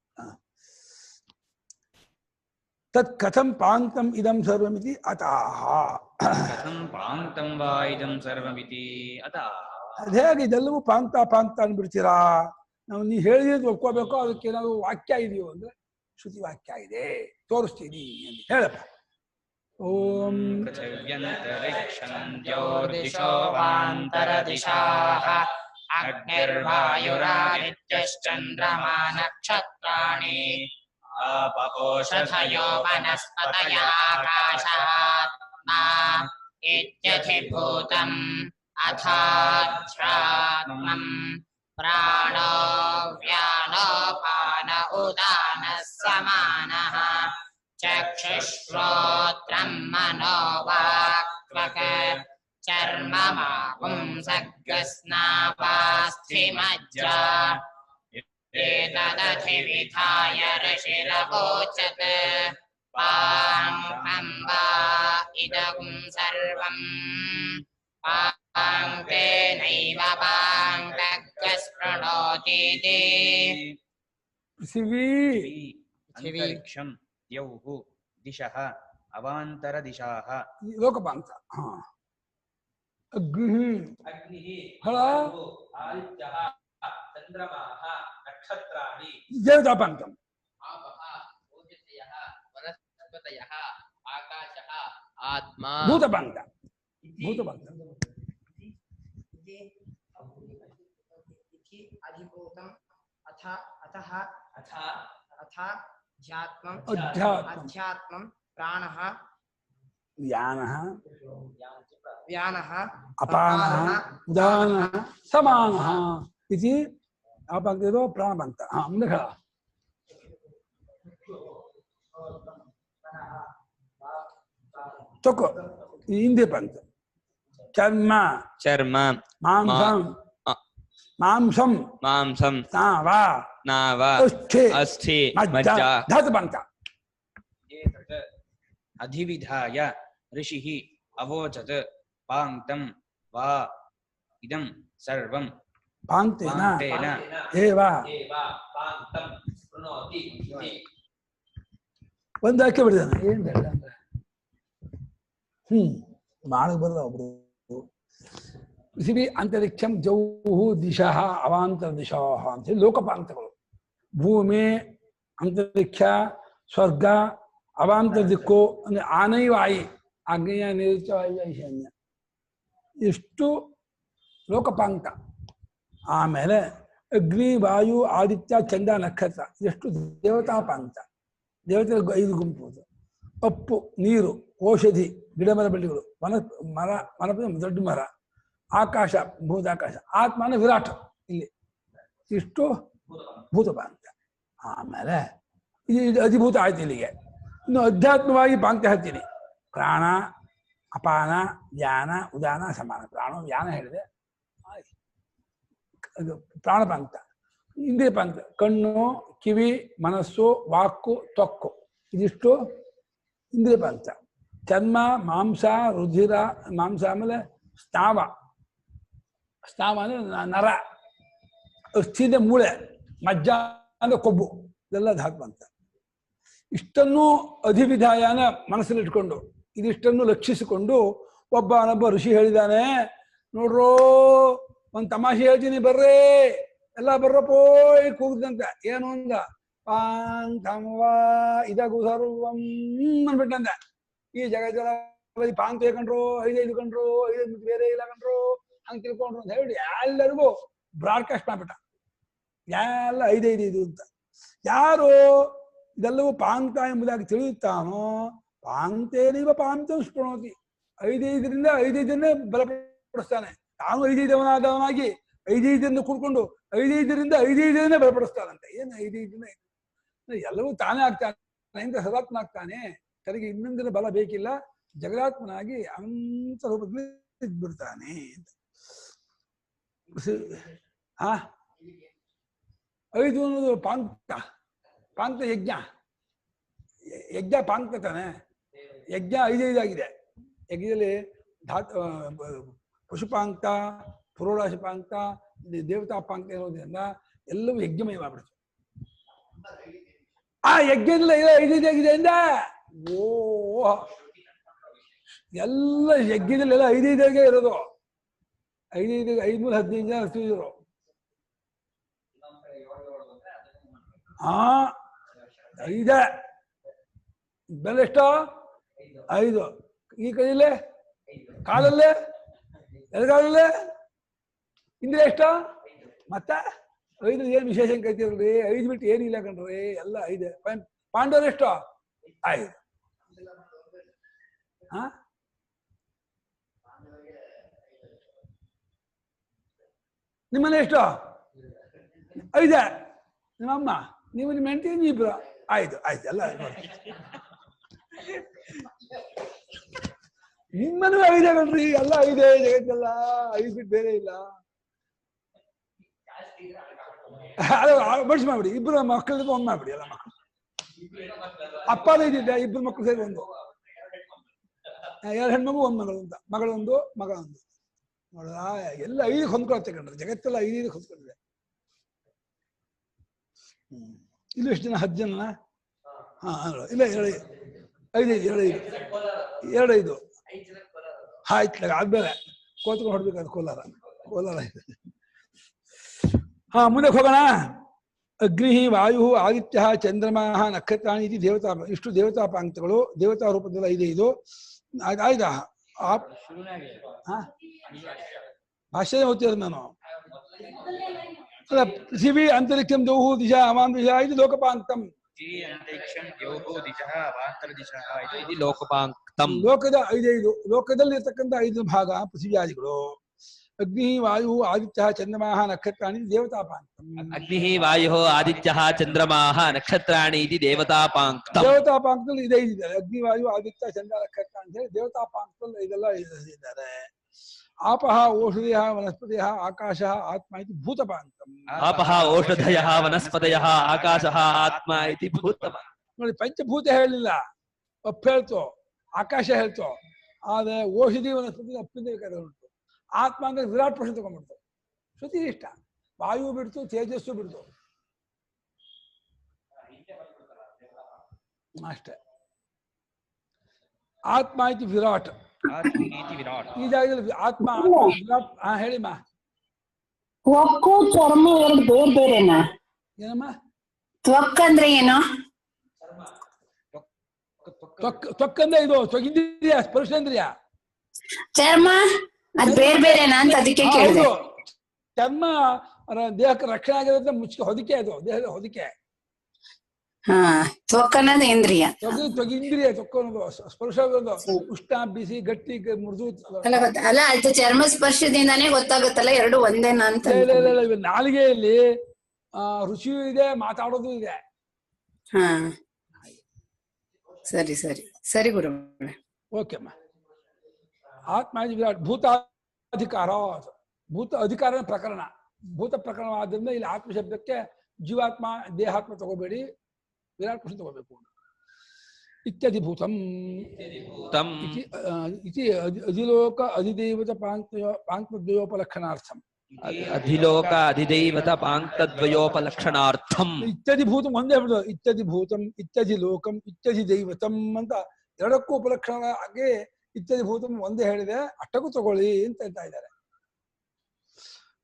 ತತ್ ಕಥಂ ಪಾಂಕ್ತಂ ಇದಂ ಸರ್ವಮಿತಿ ಅತಃ. ಕಥಂ ಪಾಂಕ್ತಂ ವಾ ಇದಂ ಸರ್ವಮಿತಿ ಅತಃ. ಅದೇಗೆ ಇದೆಲ್ಲವೂ ಪಾಂಕ್ತ ಅಂದ್ಬಿಡ್ತೀರಾ? ನಾವು ನೀವು ಹೇಳಿದ್ರೆ ಒಪ್ಕೋಬೇಕು. ಅದಕ್ಕೆ ನಾವು ವಾಕ್ಯ ಇದೆಯೋ ಅಂದ್ರೆ ಶ್ರುತಿ ವಾಕ್ಯ ಇದೆ, ತೋರಿಸ್ತೀನಿ ಅಂತ ಹೇಳಪ್ಪ. ಓಂ ಪೃಥಿವ್ಯಂತರಿಕ್ಷಂ ಜ್ಯೋತಿಷೋ ವಾಂತರದಿಶಾಃ ಅಗ್ನಿರ್ವಾಯುರಾದಿತ್ಯಶ್ಚಂದ್ರಮಾ ನಕ್ಷತ್ರಾಣಿ ಆಪಕೋಷಧಯೋ ವನಸ್ಪತಯಃ ಆಕಾಶಾತ್ಮಾ ಇತ್ಯಧಿಭೂತಂ ಅಥಾಧ್ಯಾತ್ಮಂ ಪ್ರಾಣೋ ವ್ಯಾನೋಪಾನ ಉದಾನಃ ಸಮಾನಃ ಚಕ್ಷುಶ್ರೋತ್ರಂ ಮನೋವಾಕ್ತ್ವಕ್ ಚರ್ಮಮಾಪುಂಸಗ್ರಸ್ನಾವಾಸ್ಥಿಮಜ್ಜಾ ಏತದಧಿವಿಧಾಯ ಋಷಿರವೋಚತ್ ಪಾಂಕ್ತಂ ವಾ ಇದಂ ಸರ್ವಂ ಪಾಂಕ್ತೇನೈವ ಪಾಂಕ್ತಃ ಪೃಥಿವೀ ಅಂತರಿಕ್ಷಂ ದ್ಯೌಃ ದಿಶಃ ಅವಾಂತರ ದಿಶಾಃ ಲೋಕಪಾಂತ. ಹಾ ಅಗ್ನಿ ಅಗ್ನಿಃ ಹಳ ವಾಯುಃ ಆದಿತ್ಯಃ ಚಂದ್ರಮಾಃ ನಕ್ಷತ್ರಾಣಿ ದೇವತಾಪಾಂತಂ. ಆಪಃ ಓಜಸಯಃ ವನಸ್ಪತಯಃ ಆಕಾಶಃ ಆತ್ಮ ಭೂತಪಾಂತ. ಭೂತಪಾಂತ अधिभूतम् अथ अतः ಅಥ अथ ध्यात्मम् अध्यात्मम् अध्यात्मं प्राणः व्यानः व्यानः अपानः उदानः समानः इति आपांक्तितो प्राणपन्त. हाँ ಮುಂದೆ ಹೇಳ. ತಕೋ ಹಿಂದೆ ಪಂತ. ಚರ್ಮ ಚರ್ಮ ಮಾಂಸಂ ಮಾಂಸಂ ಮಾಂಸಂ ನಾವ ನಾವ ಅಸ್ಥಿ ಅಸ್ಥಿ ಮಜ್ಜ ಮಜ್ಜ ಧಾತು ಪಂತ. ಏತತ್ ಅಧಿವಿಧಾಯ ಋಷಿಃ ಅವೋಚತ್ ಪಾಂಕ್ತಂ ವಾ ಇದಂ ಸರ್ವಂ ಪಾಂಕ್ತೇನ ಪಾಂಕ್ತೇನ ಏವ ಏವ ಪಾಂತಂ ಶೃಣೋತಿ ಇತಿ. ಒಂದು ವಾಕ್ಯ ಬಿಡಿದಾನೆ. ಏನ್ ಬೇಡ ಅಂದ್ರೆ ಮಾಡಕ್ ಬರಲ್ಲ ಒಬ್ರು. ಪೃಥಿವಿ ಅಂತರಿಕ್ಷಂ ಜೌಹು ದಿಶಃ ಅವಾಂತರ ದಿಶಃ ಅಂತ ಹೇಳಿ ಲೋಕಪಾಂತಗಳು. ಭೂಮಿ ಅಂತರಿಕ್ಷ ಸ್ವರ್ಗ ಅವಾಂತರ ದಿಕ್ಕು ಅಂದ್ರೆ ಆನೈ ವಾಯಿ ಆಗ್ನೇಯ ನೈಋತ್ಯ ವಾಯು ಈಶಾನ್ಯ ಇಷ್ಟು ಲೋಕಪಾಂತ. ಆಮೇಲೆ ಅಗ್ನಿ ವಾಯು ಆದಿತ್ಯ ಚಂದ್ರ ನಕ್ಷತ್ರ ಎಷ್ಟು ದೇವತಾಪಾಂತ. ದೇವತೆ 5 ಗುಂಪು. ಅಪ್ಪು ನೀರು ಔಷಧಿ ಗಿಡ ಮರ ಬೆಳೆಗಳು ಮರ ದೊಡ್ಡ ಮರ ಆಕಾಶ ಭೂತಾಕಾಶ ಆತ್ಮನ ವಿರಾಟ್ ಇಲ್ಲಿ ಇಷ್ಟು ಭೂತಪಾಂತ. ಆಮೇಲೆ ಇದು ಅಧಿಭೂತ ಆಯ್ತು ಇಲ್ಲಿಗೆ. ಇನ್ನು ಅಧ್ಯಾತ್ಮವಾಗಿ ಪಾಂಕ್ತ ಹೇಳ್ತೀನಿ. ಪ್ರಾಣ ಅಪಾನ ಧ್ಯಾನ ಉದಾನ ಸಮಾನ. ಪ್ರಾಣ ಧ್ಯಾನ ಹೇಳಿದೆ ಪ್ರಾಣಪಾಂಕ್ತ. ಇಂದ್ರಿಯ ಪಾಂಕ್ತ ಕಣ್ಣು ಕಿವಿ ಮನಸ್ಸು ವಾಕು ತ್ವಕ್ಕು ಇದಿಷ್ಟು ಇಂದ್ರಿಯ ಪಾಂಕ್ತ. ಚರ್ಮ ಮಾಂಸ ರುಧಿರ ಮಾಂಸ ಆಮೇಲೆ ಸ್ನಾವ ಸ್ನಾವ ಅಂದ್ರೆ ನರ ಅಸ್ಥಿದ ಮೂಳೆ ಮಜ್ಜ ಅಂದ್ರೆ ಕೊಬ್ಬು ಇದೆಲ್ಲ ಧಾತು ಅಂತ. ಇಷ್ಟನ್ನು ಅಧಿವಿಧಾಯನ ಮನಸ್ಸಲ್ಲಿ ಇಟ್ಕೊಂಡು ಇದಿಷ್ಟನ್ನು ಲಕ್ಷಿಸಿಕೊಂಡು ಒಬ್ಬ ಋಷಿ ಹೇಳಿದಾನೆ, ನೋಡ್ರೋ ಒಂದು ತಮಾಷೆ ಹೇಳ್ತೀನಿ ಬರ್ರೇ ಎಲ್ಲ ಬರ್ರಪ್ಪೋ ಕೂಗ್ದಂತೆ. ಏನು ಅಂದ ಪಾಂತಂವಾ ಇದಗು ಸರ್ವಂ ಅಂದ್ಬಿಟ್ಟಂತೆ. ಈ ಜಗತ್ತೆಲ್ಲ ಪಾಂತ ಕಂಡ್ರು 5 ಕಂಡ್ರು 5 ಬೇರೆ ಇಲ್ಲ ಕಂಡ್ರು ಹಂಗೆ ತಿಳ್ಕೊಂಡ್ರು ಅಂತ ಹೇಳಿ ಎಲ್ಲರಿಗೂ ಬ್ರಾಡ್ಕಾಸ್ಟ್ ಮಾಡ್ಬಿಟ್ಟ. ಎಲ್ಲ 5 ಅಂತ. ಯಾರು ಇದೆಲ್ಲವೂ ಪಾಂತ ಎಂಬುದಾಗಿ ತಿಳಿಯುತ್ತಾನೋ ಪಾಂತೇನೀವ ಪಾಂತಂ ಸ್ಪೃಣೋತಿ. 5 5 ಬಲಪಡಿಸ್ತಾನೆ. ತಾನು 5 5 ಕೂಡ್ಕೊಂಡು 5 ಬಲಪಡಿಸ್ತಾನಂತೆ. ಏನು 5 ಎಲ್ಲವೂ ತಾನೇ ಆಗ್ತಾನೆ ಅಂತ ಸದಾತ್ಮ ಆಗ್ತಾನೆ. ತನಗೆ ಇನ್ನೊಂದಿನ ಬಲ ಬೇಕಿಲ್ಲ. ಜಗದಾತ್ಮನಾಗಿ ಅನಂತ ರೂಪದಲ್ಲಿ ಇದ್ಬಿಡ್ತಾನೆ ಅಂತ. 5 ಅನ್ನೋದು ಪಾಂಕ್ತ ಯಜ್ಞ ಪಾಂಕ್ತ ತಾನೆ. ಯಜ್ಞ 5 ಆಗಿದೆ. ಯಜ್ಞದಲ್ಲಿ ಪಶುಪಾಂಕ್ತ ಪುರೋಡಾಶಪಾಂಕ್ತ ದೇವತಾ ಪಾಂಕ್ತ ಇರೋದ್ರಿಂದ ಎಲ್ಲವೂ ಯಜ್ಞಮಯ ಮಾಡ್ಬಿಡ್ತು. ಆ ಯಜ್ಞದಲ್ಲಿ 5 ಆಗಿದೆ ಅಂದ. ಓ ಎಲ್ಲ ಯಜ್ಞದಲ್ಲೆಲ್ಲ 5 ಇರೋದು. 5 5 3 15 ಜನ ಅಷ್ಟಿದ್ರು. ಹಾ 5 ಬೆಲೆ ಎಷ್ಟ 5. ಈ ಕೈಯಲ್ಲೇ ಕಾಲಲ್ಲೇ ಎಡಗಾಲಲ್ಲೇ ಇಂದ್ರೆ ಎಷ್ಟ ಮತ್ತೆ 5 ಏನ್ ವಿಶೇಷ ಕೈತಿರಲ್ರಿ. 5 ಬಿಟ್ಟು ಏನಿಲ್ಲ ಕಣ್ರಿ ಎಲ್ಲ 5. ಪಾಂಡವರು ಎಷ್ಟು 5. ನಿಮ್ಮನೆ ಎಷ್ಟು 5. ನಿಮ್ಮಮ್ಮ ನೀವು ನಿಮ್ಮ ಹೆಂಡತಿ ನೀಬ್ರು 5 ಎಲ್ಲ ನಿಮ್ಮನೂ 5 ಕಣ್ರಿ ಎಲ್ಲ 5 ಜಗತ್ತೆಲ್ಲ 5 ಬಿಟ್ಟು ಬೇರೆ ಇಲ್ಲ. ಬಡ್ಸ್ ಮಾಡ್ಬಿಡಿ. 2 ಮಕ್ಕಳಿಗೆ ಒಂದು ಮಾಡ್ಬಿಡಿ. ಎಲ್ಲ ಮಕ್ಕಳು ಅಪ್ಪನ ಇದ್ದಿದ್ದೆ 2 ಮಕ್ಕಳು ಸೇರಿ 1. 2 ಹೆಣ್ಮಗು 1 ಮಗಳು ಅಂತ. ಮಗಳೊಂದು ಮಗ 1 ನೋಡ. ಎಲ್ಲ 5 ಹೊಂದ್ಕೊಳತ್ತೆ ಕಣ್ರಿ. ಜಗತ್ತೆಲ್ಲ 5 ಹೊಂದ್ಕೊಂಡಿದೆ. ಇಲ್ಲಿ ಎಷ್ಟು ಜನ 10 ಜನ? ಇಲ್ಲ ಹೇಳಿ ಐದೈದು 2-5 ಆಯ್ತು ಆದ್ಮೇಲೆ ಕೋತ್ಕೊಂಡು ಹೊಡ್ಬೇಕಾದ್ರೆ ಕೋಲಾರ ಇದೆ. ಮುಂದೆ ಹೋಗೋಣ. ಅಗ್ನಿ ವಾಯು ಆದಿತ್ಯ ಚಂದ್ರಮ ನಕ್ಷತ್ರಾಣಿ ಇದು ದೇವತಾ, ಇಷ್ಟು ದೇವತಾ ಪಾಂಕ್ತಗಳು ದೇವತಾ ರೂಪದಲ್ಲಿ 5-5 ಆಯ್ತಾ. ಭಾಷೆ ಓದ್ತಿರೋದು ನಾನು. ಪೃಥಿವಿ ಅಂತರಿಕ್ಷಂ ದೌಹು ದಿಶಾ ಅವಾಂ ದಿಶಾ ಇದು ಲೋಕಪಾಂಕ್ತಂ. ಲೋಕಪಾಂಕ್ತಂ ಲೋಕದ 5-5 ಲೋಕದಲ್ಲಿ ಇರ್ತಕ್ಕಂಥ 5 ಭಾಗ ಪೃಥಿವ್ಯಾದಿಗಳು. ಅಗ್ನಿ ವಾಯು ಆದಿತ್ಯ ಚಂದ್ರಮಾಹ ನಕ್ಷತ್ರಾಣಿ ದೇವತಾಪಾಂಕ್ತಂ. ಅಗ್ನಿ ವಾಯು ಆದಿತ್ಯ ಚಂದ್ರಮಾಹ ನಕ್ಷತ್ರಾಣಿ ಇದು ದೇವತಾಪಾಂಕ್ತಂ. ದೇವತಾಪಾಂಕ್ತದಲ್ಲಿ 5 ಇದ್ದಾರೆ. ಅಗ್ನಿ ವಾಯು ಆದಿತ್ಯ ಚಂದ್ರ ನಕ್ಷತ್ರ ಅಂತ ಹೇಳಿ ದೇವತಾಪಾಂಕ್ತದಲ್ಲಿ ಇದೆಲ್ಲ ಇದ್ದಾರೆ. ಆಪಃ ಓಷಧಯ ವನಸ್ಪತಿಯ ಆಕಾಶ ಆತ್ಮ ಇದು ಭೂತಪಾಂಕ್ತಂ. ಆಪಃ ಓಷಧಯ ವನಸ್ಪತಯ ಆಕಾಶ ಆತ್ಮ ಇತಿ ಭೂತಪಾಂಕ್ತಂ. ನೋಡಿ, ಪಂಚಭೂತ ಹೇಳಲಿಲ್ಲ, ಅಪ್ಪ ಹೇಳ್ತೋ, ಆಕಾಶ ಹೇಳ್ತೋ. ಆದ್ರೆ ಓಷಧಿ ವನಸ್ಪತಿ ಅಪ್ಪಿಂದ ಬೇಕಾದ್ರೆ ಉಂಟು. ಆತ್ಮ ಅಂದ್ರೆ ವಿರಾಟ್ ಪುರುಷ ತಗೊಂಡ್ಬಿಡ್ತು. ಶ್ರುತಿ ಇಷ್ಟ. ವಾಯು ಬಿಡ್ತು, ತೇಜಸ್ಸು ಬಿಡ್ತು ಅಷ್ಟೇ. ಆತ್ಮ ಇತಿ ವಿರಾಟ್. ಈ ಜಾಗದಲ್ಲಿ ಆತ್ಮ ವಿರಾಟ್. ಹೇಳಿಮ್ಮ. ತ್ವಕ್ಕು ಚರ್ಮ ಎರಡು ಬೇರೆ ಬೇರೆನಾ? ಏನಮ್ಮ ತ್ವಕ್ ಅಂದ್ರೆ ಏನು? ತ್ವಕ್ಕಂದ್ರೆ ಇದು ತ್ವಗಿಂದ್ರಿಯ, ಸ್ಪರ್ಶೇಂದ್ರಿಯ. ಚರ್ಮ ಅದ್ ಬೇರೆ ಬೇರೆನಾ ಅಂತ ಅದಕ್ಕೆ ಕೇಳಿದೆ. ಚರ್ಮ ದೇಹಕ್ಕೆ ರಕ್ಷಣೆ ಆಗಿರೋದ್ರಿಂದ ಮುಚ್ಚಿಗೆ ಹೊದಿಕೆ, ಅದು ದೇಹದ ಹೊದಿಕೆ. ಹಾ, ತ್ವಕ್ ಅನ್ನೋದು ಇಂದ್ರಿಯ. ತ್ವಗಿಂದ್ರಿಯ, ತ್ವಕ್ಕ ಸ್ಪರ್ಶ, ಉಷ್ಣ, ಬಿಸಿ, ಗಟ್ಟಿ, ಮೃದು. ಅಲ್ಲ, ಅದು ಚರ್ಮ ಸ್ಪರ್ಶದಿಂದಾನೇ ಗೊತ್ತಾಗುತ್ತಲ್ಲ, ಎರಡು ಒಂದೇನಾ ಅಂತ. ನಾಲಿಗೆಯಲ್ಲಿ ರುಚಿಯೂ ಇದೆ, ಮಾತಾಡೋದು ಇದೆ. ಹಾ, ಸರಿ ಸರಿ ಸರಿ ಗುರು. ಓಕೆಮ್ಮ. ಆತ್ಮ ವಿರಾಟ್. ಭೂತಾಧಿಕಾರ, ಭೂತ ಅಧಿಕಾರ ಪ್ರಕರಣ, ಭೂತ ಪ್ರಕರಣವಾದ್ರಿಂದ ಇಲ್ಲಿ ಆತ್ಮ ಶಬ್ದಕ್ಕೆ ಜೀವಾತ್ಮ ದೇಹಾತ್ಮ ತಗೋಬೇಡಿ, ವಿರಾಟ್ ಪುರುಷ ತಗೋಬೇಕು. ಇತ್ಯಧಿಭೂತಂ ಇತಿ ಅಧಿಲೋಕ ಅಧಿದೈವತ ಪಾಂಕ್ತದ್ವಯೋಪಲಕ್ಷಣಾರ್ಥಂ. ಅಧಿಲೋಕ ಅಧಿದೈವತ ಪಾಂಕ್ತದ್ವಯೋಪಲಕ್ಷಣಾರ್ಥಂ. ಇತ್ಯಧಿಭೂತಂ ಒಂದೇ ಬಿಡೋದು. ಇತ್ಯಧಿಭೂತಂ, ಇತ್ಯಧಿಲೋಕಂ, ಇತ್ಯಧಿದೈವತಂ ಅಂತ ಎರಡಕ್ಕೂ ಉಪಲಕ್ಷಣ ಆಗಿ ಇತ್ಯಧಿಭೂತಂ ಒಂದೇ ಹೇಳಿದೆ. ಅಷ್ಟಕ್ಕೂ ತಗೊಳ್ಳಿ ಅಂತ ಹೇಳ್ತಾ ಇದ್ದಾರೆ.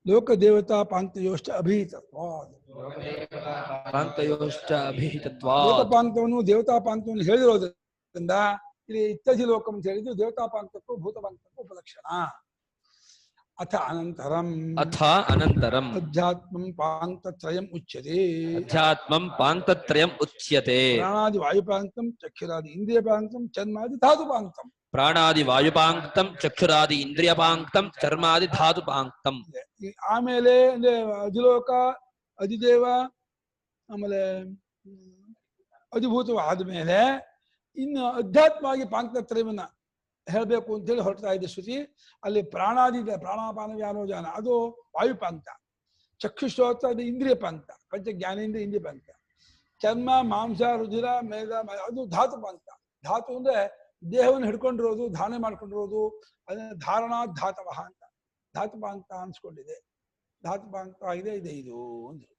ಲೋಕ ದೇವತಾ ಪಾಂಕ್ತಯೋಶ್ಚ ಅಭಿಹಿತತ್ವಾತ್. ಲೋಕಪಾಂಕ್ತವನ್ನು ದೇವತಾಪಾಂಕ್ತವನ್ನು ಹೇಳಿರೋದ್ರಿಂದ ಇಲ್ಲಿ ಇತ್ಯಧಿ ಲೋಕಂ ಅಂತ ಹೇಳಿದ್ದು ದೇವತಾಪಾಂಕ್ತಕ್ಕೂ ಭೂತಪಾಂಕ್ತಕ್ಕೂ ಉಪಲಕ್ಷಣ. ಅಥ ಅನಂತರಂ ಅಧ್ಯಾತ್ಮಂ ಪಾಂಕ್ತತ್ರಯಂ ಉಚ್ಯತೆ. ಅಧ್ಯಾತ್ಮಂ ಪಾಂಕ್ತತ್ರಯಂ ಉಚ್ಯತೆ. ಪ್ರಾಣಾದಿ ವಾಯುಪಾಂಕ್ತಂ ಚಕ್ಷುರಾದಿ ಇಂದ್ರಿಯಪಾಂಕ್ತಂ ಚರ್ಮಾದಿ ಧಾತುಪಾಂಕ್ತಂ. ಪ್ರಾಣಾದಿ ವಾಯುಪಾಂಕ್ತಂ ಚಕ್ಷುರಾದಿ ಇಂದ್ರಿಯಪಾಂಕ್ತಂ ಚರ್ಮಾದಿ ಧಾತುಪಾಂಕ್ತಂ. ಆಮೇಲೆ ಅಂದ್ರೆ ಅಧಿಲೋಕ ಅಧಿದೇವ ಆಮೇಲೆ ಅಧಿಭೂತ ಆದ್ಮೇಲೆ ಇನ್ನು ಅಧ್ಯಾತ್ಮವಾಗಿ ಪಾಂಕ್ತತ್ರಯವನ್ನ ಹೇಳಬೇಕು ಅಂತೇಳಿ ಹೊರಡ್ತಾ ಇದೆ ಶ್ರುತಿ. ಅಲ್ಲಿ ಪ್ರಾಣಾದಿ ಪ್ರಾಣಾಪಾನ ವ್ಯಾನೋಜಾನ ಅದು ವಾಯುಪಾಂಕ್ತ. ಚಕ್ಷುಶ್ರೋತ್ರ ಅದು ಇಂದ್ರಿಯ ಪಾಂಕ್ತ, ಪಂಚ ಜ್ಞಾನೇಂದ್ರಿಯ ಇಂದ್ರಿಯ ಪಾಂಕ್ತ. ಚರ್ಮ ಮಾಂಸ ರುಧಿರ ಮೇಧ ಅದು ಧಾತು ಪಾಂಕ್ತ. ಧಾತು ಅಂದ್ರೆ ದೇಹವನ್ನು ಹಿಡ್ಕೊಂಡಿರೋದು, ಧಾರಣೆ ಮಾಡ್ಕೊಂಡಿರೋದು. ಅದನ್ನ ಧಾರಣಾ ಧಾತವಹ ಅಂತ ಧಾತುಪಾಂಕ್ತ ಅನ್ಸ್ಕೊಂಡಿದೆ. ಧಾತುಪಾಂಕ್ತ ಆಗಿದೆ ಇದೆ ಇದು ಅಂದ್ರೆ.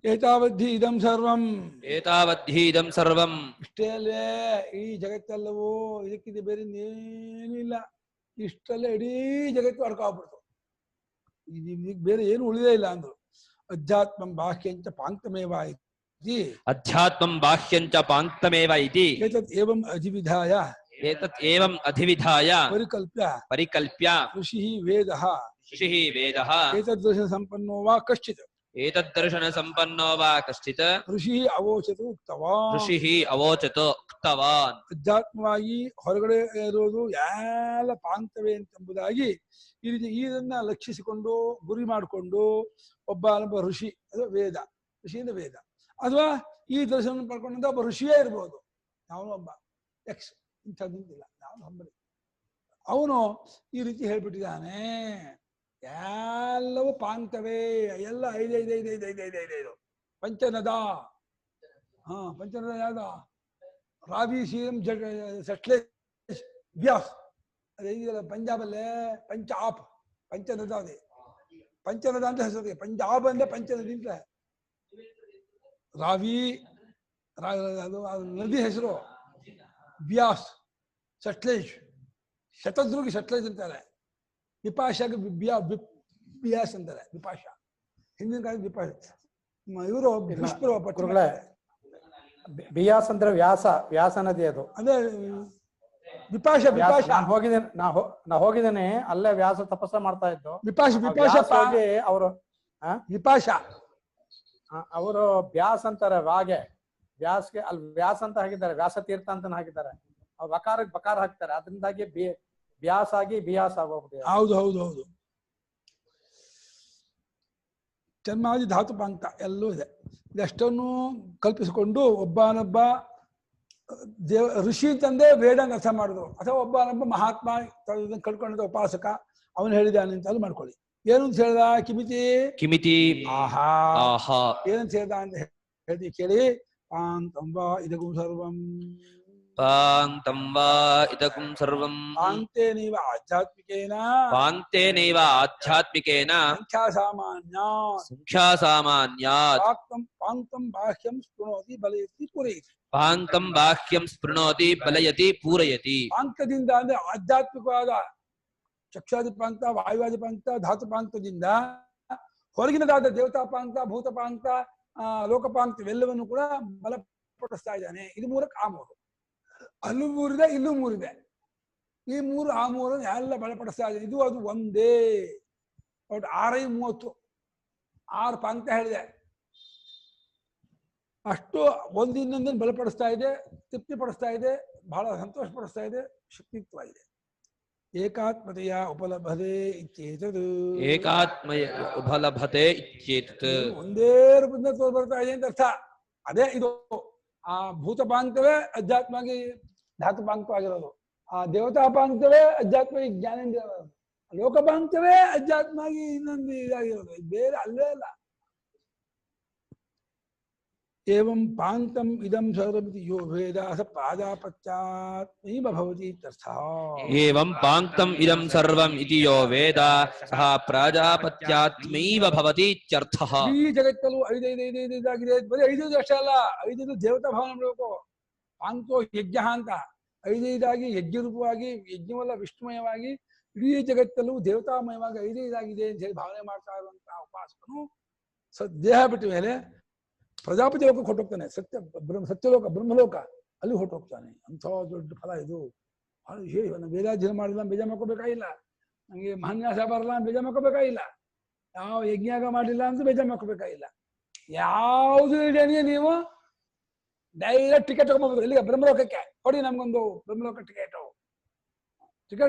ಏತಾವದ್ಧಿ ಇದಂ ಸರ್ವಂ. ಏತಾವದ್ಧಿ ಇದಂ ಸರ್ವಂ. ಇಷ್ಟೇ ಅಲ್ಲೇ ಈ ಜಗತ್ತೆಲ್ಲವೂ, ಇದಕ್ಕಿದೆ ಬೇರೆ ಇನ್ನೇನು ಇಲ್ಲ. ಇಷ್ಟಲ್ಲೇ ಇಡೀ ಜಗತ್ತು ಅಡ್ಕಾಗ್ಬಿಡ್ತು. ಇದಕ್ಕೆ ಬೇರೆ ಏನು ಉಳಿದೇ ಇಲ್ಲ ಅಂದ್ರು. ಅಧ್ಯಾತ್ಮಂ ಬಾಹ್ಯಂಚ ಪಾಂಕ್ತಮೇವ ಇತಿ. ಅಧ್ಯಾತ್ಮಂ ಬಾಹ್ಯಂಚ ಪಾಂಕ್ತಮೇವ ಇತಿ. ಏತತ್ ಏವಂ ಅಧಿವಿಧಾಯ. ಏತತ್ ಏವಂ ಅಧಿವಿಧಾಯ ಪರಿಕಲ್ಪ್ಯ ಋಷಿಃ ವೇದಃ. ಋಷಿಃ ವೇದಃ. ಏತದ್ದರ್ಶನ ಸಂಪನ್ನೋ ವಾ ಕಶ್ಚಿತ್. ಏತದ್ದರ್ಶನ ಸಂಪನ್ನೋ ವಾ ಕಶ್ಚಿತ್. ಋಷಿಃ ಅವೋಚತು ಉಕ್ತವಾನ್. ಋಷಿಃ ಅವೋಚತು ಉಕ್ತವಾನ್. ಅಧ್ಯಾತ್ಮವಾಗಿ ಹೊರಗಡೆ ಇರೋದು ಎಲ್ಲ ಪಾಂಕ್ತವೇ ಎಂಬುದಾಗಿ ಈ ರೀತಿ ಇದನ್ನ ಲಕ್ಷಿಸಿಕೊಂಡು ಗುರಿ ಮಾಡಿಕೊಂಡು ಒಬ್ಬ ಋಷಿ, ಅದು ವೇದ, ಋಷಿಯಿಂದ ವೇದ. ಅಥವಾ ಈ ದರ್ಶನ ಪಡ್ಕೊಂಡ ಒಬ್ಬ ಋಷಿಯೇ ಇರ್ಬೋದು. ಅವನು ಒಬ್ಬ ಎಕ್ಸ್ ಇಂಥದ್ದಿಲ್ಲ, ನಾವು ಹಂಬಲಿ. ಅವನು ಈ ರೀತಿ ಹೇಳ್ಬಿಟ್ಟಿದ್ದಾನೆ. ಎಲ್ಲವೂ ಪಾಂಕ್ತವೇ, ಎಲ್ಲ 5 ಪಂಚನದ. ಪಂಚನದ ಯಾವ್ದ? ರಾವಿ ಸೀರಂ ಸಟ್ಲೆ ಬ್ಯಾಸ್ ಅದೈದಲ್ಲ ಪಂಜಾಬಲ್ಲೇ. ಪಂಚಾಪ್ ಪಂಚನದ ಅದೇ ಪಂಚನದ ಅಂತ ಹೆಸರು. ಪಂಜಾಬ್ ಅಂದ್ರೆ ಪಂಚನದಿ ಅಂತ. ರಾವಿ ಅದು ನದಿ ಹೆಸರು ಬ್ಯಾಸ್, ಸಟ್ಲೇಜ್. ಶತದ್ರುಗಿ ಸಟ್ಲೇಜ್ ಅಂತಾರೆ. ವಿಪಾಶಾಗೆ ಬಿಯಾಸ್ ಅಂತಾರೆ. ವಿಪಾಶ ಹಿಂದಿನ ಕಾಲದ ವಿಪಾಶ. ಇವರು ಗುರುಗಳೇ, ಬಿಯಾಸ್ ಅಂದ್ರೆ ವ್ಯಾಸ ನದಿ ಅದು. ಅದೇ ವಿಪಾಶ. ನಾ ಹೋಗಿದ್ದೇನೆ, ಅಲ್ಲೇ ವ್ಯಾಸ ತಪಸ್ಸ ಮಾಡ್ತಾ ಇದ್ದು. ವಿಪಾಶ ಅವರು ವಿಪಾಶ ಅವರು ಬ್ಯಾಸ್ ಅಂತಾರೆ. ವ್ಯಾಸ್ಗೆ ಅಲ್ಲಿ ವ್ಯಾಸ ಅಂತ ಹಾಕಿದ್ದಾರೆ, ವ್ಯಾಸ ತೀರ್ಥ ಅಂತ ಹಾಕಿದ್ದಾರೆ. ವಕಾರಕ್ಕೆ ಬಕಾರ ಹಾಕ್ತಾರೆ, ಅದರಿಂದಾಗಿ ಬ್ಯಾಸ್ ಆಗಿ ಬಿಯಾಸ್ ಆಗೋಗ್ಬಿಟ್ಟಿದೆ. ಹೌದು ಹೌದು ಹೌದು. ಜನ್ಮಾದಿ ಧಾತುಪಾಂತ ಎಲ್ಲೂ ಇದೆ. ಇದಷ್ಟನ್ನು ಕಲ್ಪಿಸಿಕೊಂಡು ಒಬ್ಬನೊಬ್ಬ ಋಷಿ ಅಂತಂದೇ ವೇದಾಂಗ ಅರ್ಥ ಮಾಡಿದ್ರು, ಅಥವಾ ಒಬ್ಬನೊಬ್ಬ ಮಹಾತ್ಮ ಕಳ್ಕೊಂಡಿದ್ದ ಉಪಾಸಕ ಅವನು ಹೇಳಿದಾನೆ ಅಂತ ಅದು ಮಾಡ್ಕೊಳ್ಳಿ. ಏನಂತ ಹೇಳ್ದ? ಕಿಮಿತಿ ಆಹಾ ಏನಂತ ಹೇಳ್ದ ಅಂತ ಹೇಳಿ ಕೇಳಿ. ಪಾಂತಂ ವಾ ಇದಗುಂ ಸರ್ವಂ ಪಾಂತಂ ವಾ ಇದಗುಂ ಸರ್ವಂ ಪಾಂತೇನೈವ ಆಧ್ಯಾತ್ಮಿಕೇನ ಸಂಖ್ಯಾ ಸಾಮಾನ್ಯಾತ್ ಪಾಂತಂ ಬಾಹ್ಯಂ ಸ್ಪೃಣೋತಿ ಬಲಯತಿ ಪೂರಯತಿ. ಪಾಂತಂ ಬಾಹ್ಯಂ ಸ್ಪೃಣೋತಿ ಬಲಯತಿ ಪೂರಯತಿ. ಪಾಂಕದಿಂದ ಅಂದ್ರೆ ಆಧ್ಯಾತ್ಮಿಕವಾದ ಚಕ್ಷಾದಿ ಪಾಂಕ, ವಾಯುವಾದಿ ಪಾಂಕ, ಧಾತು ಪಾಂಕದಿಂದ ಹೊರಗಿನದಾದ ದೇವತಾ ಪಾಂಕ, ಭೂತ ಪಾಂಕ, ಲೋಕಪಾಂಕ ಇವೆಲ್ಲವನ್ನು ಕೂಡ ಬಲಪಡಿಸ್ತಾ ಇದ್ದಾನೆ. ಇದು ಮೂರಕ್ಕೆ ಆ ಮೂರು. ಅಲ್ಲೂ ಮೂರಿದೆ, ಇಲ್ಲೂ ಮೂರಿದೆ. ಈ ಮೂರು ಆ ಮೂರನ್ನು ಎಲ್ಲ ಬಲಪಡಿಸ್ತಾ ಇದ್ದಾನೆ. ಇದು ಅದು ಒಂದೇ. ಒಟ್ಟು 6×30 6 ಪಾಂಕ ಹೇಳಿದೆ. ಅಷ್ಟು ಒಂದಿನ್ನೊಂದನ್ನು ಬಲಪಡಿಸ್ತಾ ಇದೆ, ತೃಪ್ತಿ ಪಡಿಸ್ತಾ ಇದೆ, ಬಹಳ ಸಂತೋಷ ಪಡಿಸ್ತಾ ಇದೆ, ಶಕ್ತಿಯುತವಾಗಿದೆ. ಏಕಾತ್ಮತೆಯ ಉಪಲಭತೆ ಇತ್ಯೇತದ್. ಏಕಾತ್ಮಯ ಉಪಲಭತೆ ಇತ್ಯೇತದ್. ಒಂದೇ ರೂಪದಿಂದ ತೋರ್ ಬರ್ತಾ ಇದೆ ಅಂತ ಅರ್ಥ. ಅದೇ ಇದು. ಆ ಭೂತಪಾಂಕವೇ ಅಧ್ಯಾತ್ಮವಾಗಿ ಧಾತುಪಾಂಕವಾಗಿರೋದು, ಆ ದೇವತಾಪಾಂಕವೇ ಅಧ್ಯಾತ್ಮವಾಗಿ ಜ್ಞಾನೇಂದ್ರ ಇರೋದು, ಲೋಕಪಾಂಕವೇ ಅಧ್ಯಾತ್ಮವಾಗಿ ಇನ್ನೊಂದು ಇದಾಗಿರೋದು. ಬೇರೆ ಅಲ್ಲೇ ಇಲ್ಲ. ಏವಂ ಪಾಂತಂ ಇದಂ ಸರ್ವಮಿತಿ ಯೋ ವೇದ ಸ ಪ್ರಾಜಾಪತ್ಯಾತ್ಮೈವ ಭವತಿ ಇತ್ಯರ್ಥಃ. ಏವಂ ಪಾಂಕ್ತಂ ಇದಂ ಸರ್ವಂ ಇತಿ ಯೋ ವೇದ ಸಹ ಪ್ರಾಜಾಪತ್ಯಾತ್ಮೈವ ಭವತಿ ಇತ್ಯರ್ಥಃ. ಈ ಜಗತ್ತಲ್ಲೂ 5 ಆಗಿದೆ. ಬರೀ 5 ಅಷ್ಟೇ ಅಲ್ಲ, 5 ದೇವತಾ ಭಾವನೆ ಮಾಡಬೇಕು. ಪಾಂಕೋ ಯಜ್ಞ ಅಂತ 5 ಆಗಿ ಯಜ್ಞರೂಪವಾಗಿ, ಯಜ್ಞವಲ್ಲ ವಿಷ್ಣುಮಯವಾಗಿ ಇಡೀ ಜಗತ್ತಲ್ಲೂ ದೇವತಾಮಯವಾಗಿ 5 ಆಗಿದೆ ಅಂತ ಹೇಳಿ ಭಾವನೆ ಮಾಡ್ತಾ ಇರುವಂತಹ ಉಪಾಸಕನು ದೇಹ ಬಿಟ್ಟ ಮೇಲೆ ಪ್ರಜಾಪತಿ ಲೋಕಕ್ಕೆ ಹೊರಟೋಗ್ತಾನೆ. ಸತ್ಯಲೋಕ ಬ್ರಹ್ಮಲೋಕ ಅಲ್ಲಿ ಹೊರಟೋಗ್ತಾನೆ. ಅಂಥ ದೊಡ್ಡ ಫಲ ಇದು. ಬಹಳ ವಿಶೇಷ. ವೇದಾಧ್ಯಯನ ಮಾಡಿಲ್ಲ ಬೇಜ ಮಾಡ್ಕೋಬೇಕಾಗಿಲ್ಲ. ನನಗೆ ಮಹಾನ್ಯಾಸ ಬರಲ್ಲ ಬೇಜ ಮಾಡ್ಕೋಬೇಕಾಗಿಲ್ಲ. ಯಾವ ಯಜ್ಞಾಗ ಮಾಡಿಲ್ಲ ಅಂತ ಬೇಜ ಮಾಡ್ಕೋಬೇಕಾಗಿಲ್ಲ. ಯಾವುದು ಇಡೇನೆ ನೀವು ಡೈರೆಕ್ಟ್ ಟಿಕೆಟ್ ತಗೊಂಡ್ಬೋದು ಇಲ್ಲಿಗೆ ಬ್ರಹ್ಮಲೋಕಕ್ಕೆ. ಕೊಡಿ ನಮ್ಗೊಂದು ಬ್ರಹ್ಮಲೋಕ ಟಿಕೆಟ್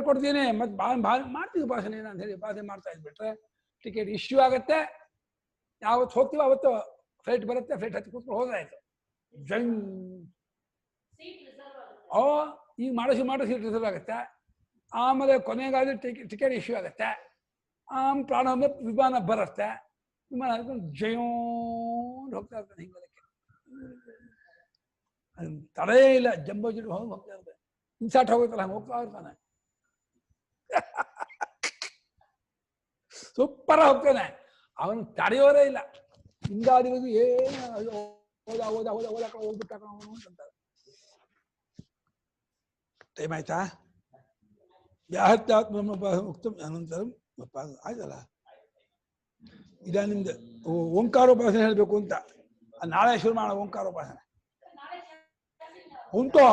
ಕೊಡ್ತೀನಿ, ಮತ್ತೆ ಮಾಡ್ತೀವಿ ಉಪಾಸನೆ ಅಂತ ಹೇಳಿ ಉಪಾಸನೆ ಮಾಡ್ತಾ ಇದ್ಬಿಟ್ರೆ ಟಿಕೆಟ್ ಇಶ್ಯೂ ಆಗತ್ತೆ. ಯಾವತ್ತು ಹೋಗ್ತೀವಿ ಅವತ್ತು ಫ್ಲೈಟ್ ಬರುತ್ತೆ, ಫ್ಲೈಟ್ ಹತ್ತಿ ಕೂತ್ಕೊಂಡು ಹೋದಾಯ್ತು. ಈಗ ಮಾಡೋ ಸೀಟ್ ರಿಸರ್ವ್ ಆಗುತ್ತೆ. ಆಮೇಲೆ ಕೊನೆಗಾದ್ರೆ ಟಿಕೆಟ್ ಇಶ್ಯೂ ಆಗುತ್ತೆ. ಪ್ರಾಣ ವಿಮಾನ ಬರುತ್ತೆ. ವಿಮಾನ ಹಾಕೊಂಡು ಜಯೋಂಡ್ ಹೋಗ್ತಾ ಇರ್ತಾನೆ. ಹಿಂಗೋದಕ್ಕೆ ತಡೇ ಇಲ್ಲ. ಜಂಬೋ ಜಿಡ್ ಹೋಗ್ತಾ ಇರ್ತಾನೆ. ಇನ್ಸಾಟ್ ಹೋಗುತ್ತಲ್ಲ ಹಂಗೆ ಹೋಗ್ತಾ ಇರ್ತಾನೆ. ಸೂಪರ್ ಹೋಗ್ತಾನೆ. ಅವನು ತಡೆಯೋರೇ ಇಲ್ಲ. ಹಿಂದಾದಿರೋದು ಏನು ಹೋಗ್ಬಿಟ್ಟ ಅಂತಾರೆ. ಟೈಮ್ ಆಯ್ತಾ? ಯಾಹತ್ಯಾತ್ಮ ಉಕ್ತಂ ಅನಂತರಂ ಆಯ್ತಲ್ಲ. ಇದ ನಿಮ್ದು ಓಂಕಾರೋಪಾಸನೆ ಹೇಳ್ಬೇಕು ಅಂತ ನಾಳೆ ಶುರು ಮಾಡೋ. ಓಂಕಾರೋಪಾಸನೆ ಉಂಟು